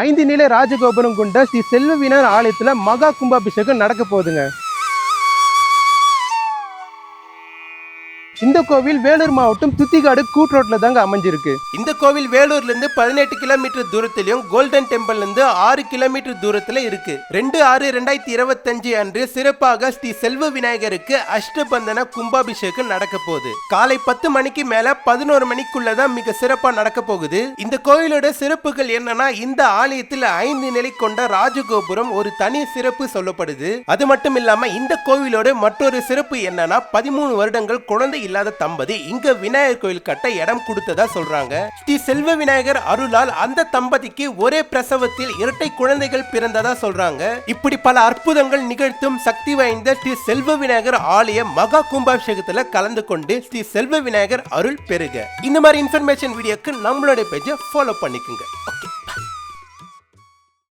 5 நிலை ராஜகோபுரம் கொண்ட ஸ்ரீ செல்வ விநாயகர் ஆலயத்துல மகா கும்பாபிஷேகம் நடக்க போகுதுங்க. இந்த கோவில் வேலூர் மாவட்டம் துத்திக்காடு கூட்ரோட்ல தாங்க அமைஞ்சிருக்கு. இந்த கோவில் வேலூர்ல இருந்து 18 கிலோமீட்டர் தூரத்திலும் கோல்டன் டெம்பிள்ல இருந்து 6 கிலோமீட்டர் தூரத்துல இருக்கு. 2/6/2025 அன்று சிறப்பாக ஸ்ரீ செல்வ விநாயகருக்கு அஷ்டபந்தன கும்பாபிஷேகம் நடக்க போகுது. காலை 10 மணிக்கு மேல 11 மணிக்குள்ளதான் மிக சிறப்பா நடக்க போகுது. இந்த கோவிலோட சிறப்புகள் என்னன்னா, இந்த ஆலயத்துல 5 நிலை கொண்ட ராஜகோபுரம் ஒரு தனி சிறப்பு சொல்லப்படுது. அது மட்டும் இல்லாம இந்த கோவிலோட மற்றொரு சிறப்பு என்னன்னா, 13 வருடங்கள் குழந்தை இல்லாத தம்பதி இங்க விநாயகர் கோயில் கட்ட இடம் கொடுத்ததா சொல்றாங்க. ஸ்ரீ செல்வ விநாயகர் அருளால் அந்த தம்பதிக்கு ஒரே பிரசவத்தில் இரட்டை குழந்தைகள் பிறந்ததா சொல்றாங்க. இப்படி பல அற்புதங்கள் நிகழ்த்தும் சக்தி வாய்ந்த ஸ்ரீ செல்வ விநாயகர் ஆலய மகா கும்பாபிஷேகத்துல கலந்து கொண்டு ஸ்ரீ செல்வ விநாயகர் அருள் பெறுக. இந்த மாதிரி இன்ஃபர்மேஷன் வீடியோக்கு நம்மளோட பேஜை ஃபாலோ பண்ணிக்கோங்க. ஓகே.